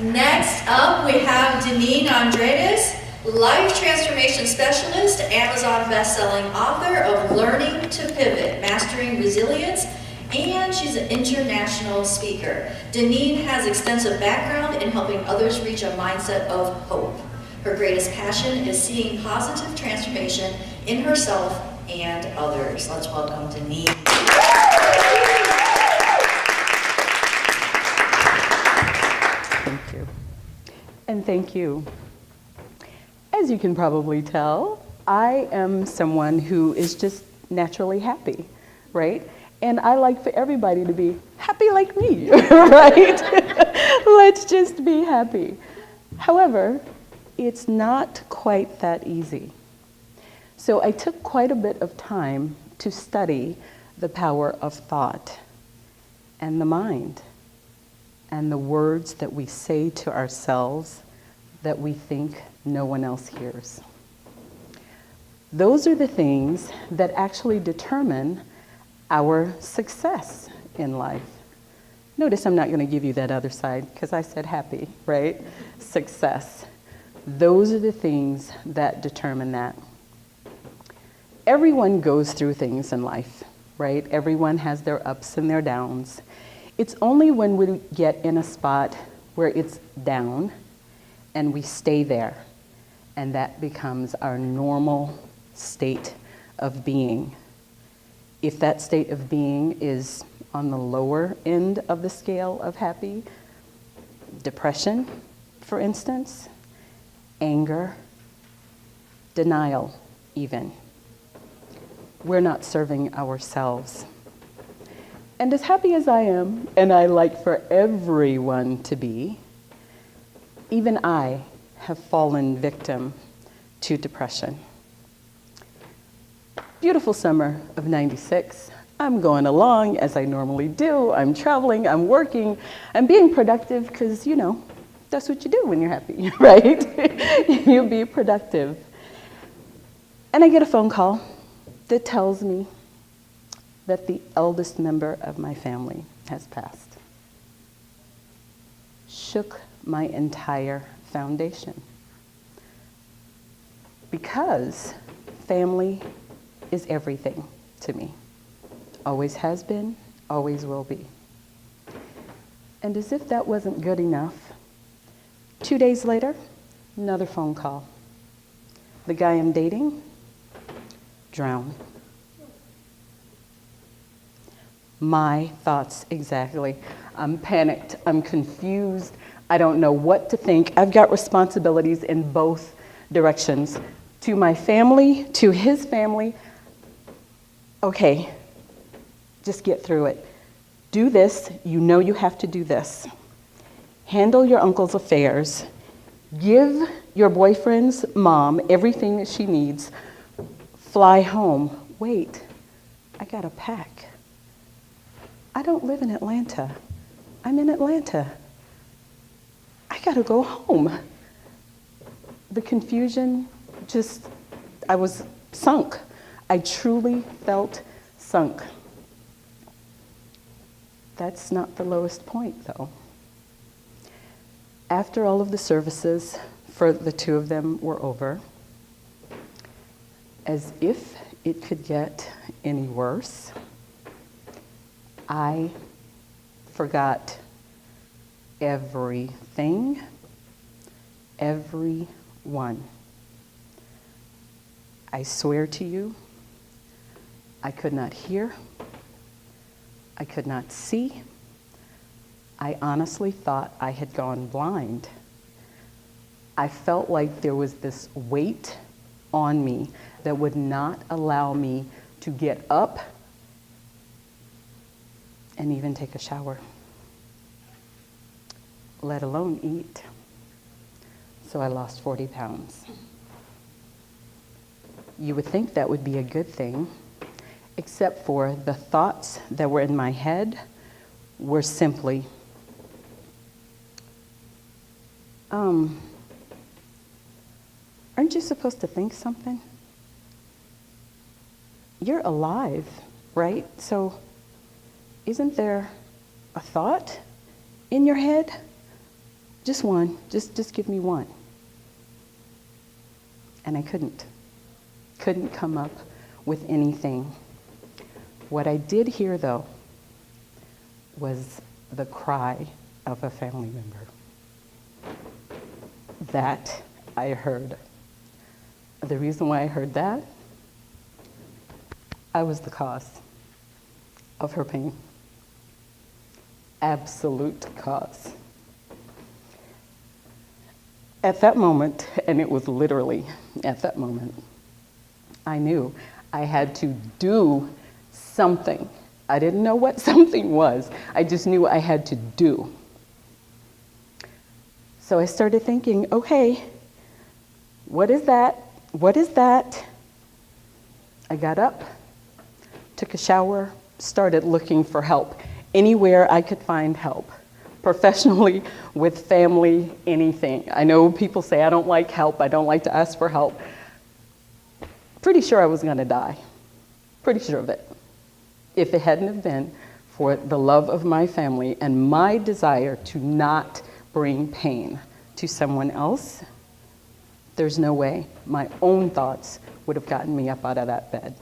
Next up, we have Deneen Andrades, Life Transformation Specialist, Amazon best-selling author of Learning to Pivot, Mastering Resilience, and she's an international speaker. Deneen has extensive background in helping others reach a mindset of hope. Her greatest passion is seeing positive transformation in herself and others. Let's welcome Deneen. Thank you. And thank you. As you can probably tell, I am someone who is just naturally happy, right? And I like for everybody to be happy like me, right? Let's just be happy. However, it's not quite that easy. So I took quite a bit of time to study the power of thought and the mind and the words that we say to ourselves that we think no one else hears. Those are the things that actually determine our success in life. Notice I'm not going to give you that other side because I said happy, right? Success. Those are the things that determine that. Everyone goes through things in life, right? Everyone has their ups and their downs. It's only when we get in a spot where it's down and we stay there, and that becomes our normal state of being. If that state of being is on the lower end of the scale of happy, depression, for instance, anger, denial even, we're not serving ourselves. And as happy as I am, and I like for everyone to be, even I have fallen victim to depression. Beautiful summer of '96. I'm going along as I normally do. I'm traveling, I'm working, I'm being productive because, you know, that's what you do when you're happy, right? You be productive. And I get a phone call that tells me that the eldest member of my family has passed. Shook my entire foundation. Because family is everything to me. Always has been, always will be. And as if that wasn't good enough, 2 days later, another phone call. The guy I'm dating drowned. My thoughts exactly. I'm panicked, I'm confused, I don't know what to think. I've got responsibilities in both directions. To my family, to his family. Okay, just get through it. Do this, you know you have to do this. Handle your uncle's affairs. Give your boyfriend's mom everything that she needs. Fly home. Wait, I gotta pack. I don't live in Atlanta. I'm in Atlanta. I gotta go home. The confusion I was sunk. I truly felt sunk. That's not the lowest point, though. After all of the services for the two of them were over, as if it could get any worse, I forgot everything, everyone. I swear to you, I could not hear, I could not see. I honestly thought I had gone blind. I felt like there was this weight on me that would not allow me to get up and even take a shower, let alone eat. So I lost 40 pounds. You would think that would be a good thing, except for the thoughts that were in my head were simply, aren't you supposed to think something? You're alive, right? So isn't there a thought in your head? Just one. Just give me one. And I couldn't come up with anything. What I did hear, though, was the cry of a family member. That I heard. The reason why I heard that, I was the cause of her pain. Absolute cause. At that moment, and it was literally at that moment, I knew I had to do something. I didn't know what something was. I just knew I had to do. So I started thinking, okay, what is that? What is that? I got up, took a shower, started looking for help anywhere I could find help. Professionally, with family, anything. I know people say I don't like help, I don't like to ask for help. Pretty sure I was gonna die. Pretty sure of it. If it hadn't have been for the love of my family and my desire to not bring pain to someone else, there's no way my own thoughts would have gotten me up out of that bed.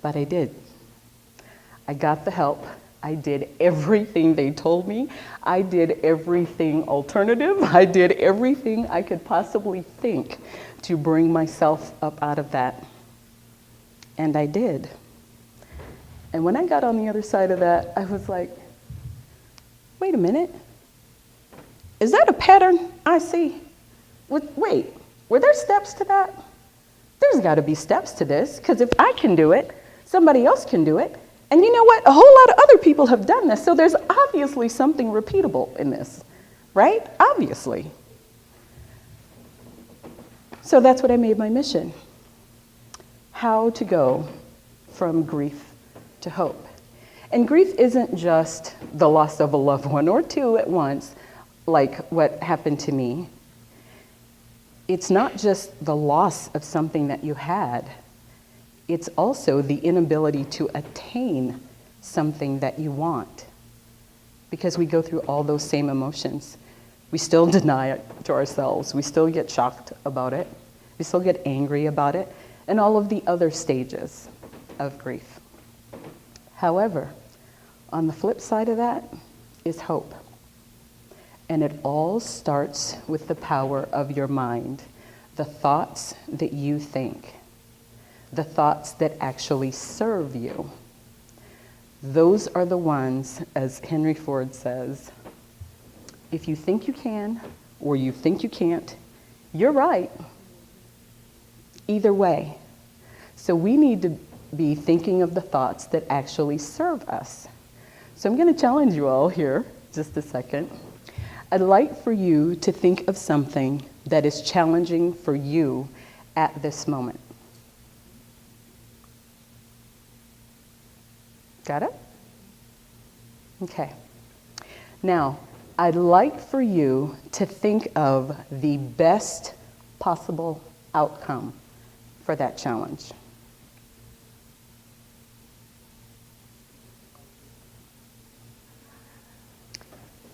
But I did. I got the help. I did everything they told me. I did everything alternative. I did everything I could possibly think to bring myself up out of that. And I did. And when I got on the other side of that, I was like, wait a minute. Is that a pattern I see? Wait, were there steps to that? There's got to be steps to this, because if I can do it, somebody else can do it. And you know what? A whole lot of other people have done this, so there's obviously something repeatable in this, right? Obviously. So that's what I made my mission. How to go from grief to hope. And grief isn't just the loss of a loved one or two at once, like what happened to me. It's not just the loss of something that you had. It's also the inability to attain something that you want. Because we go through all those same emotions. We still deny it to ourselves. We still get shocked about it. We still get angry about it. And all of the other stages of grief. However, on the flip side of that is hope. And it all starts with the power of your mind. The thoughts that you think. The thoughts that actually serve you. Those are the ones, as Henry Ford says, if you think you can or you think you can't, you're right. Either way. So we need to be thinking of the thoughts that actually serve us. So I'm going to challenge you all here, just a second. I'd like for you to think of something that is challenging for you at this moment. Got it? Okay. Now, I'd like for you to think of the best possible outcome for that challenge.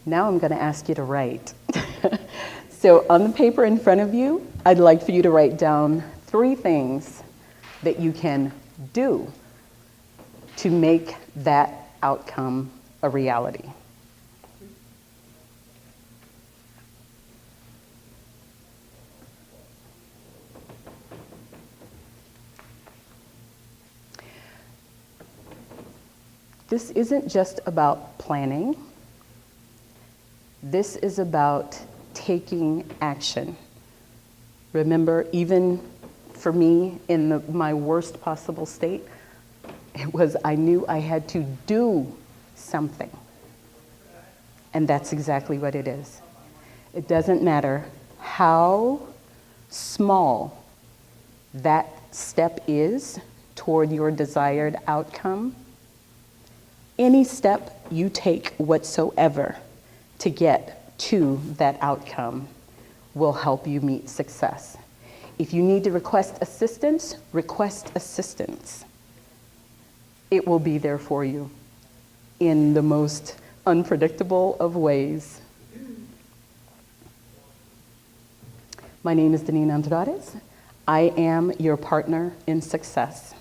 Now I'm going to ask you to write. So on the paper in front of you, I'd like for you to write down 3 things that you can do to make that outcome a reality. This isn't just about planning. This is about taking action. Remember, even for me, in my worst possible state, it was I knew I had to do something. And that's exactly what it is. It doesn't matter how small that step is toward your desired outcome. Any step you take whatsoever to get to that outcome will help you meet success. If you need to request assistance, request assistance. It will be there for you in the most unpredictable of ways. My name is Deneen Andrades. I am your partner in success.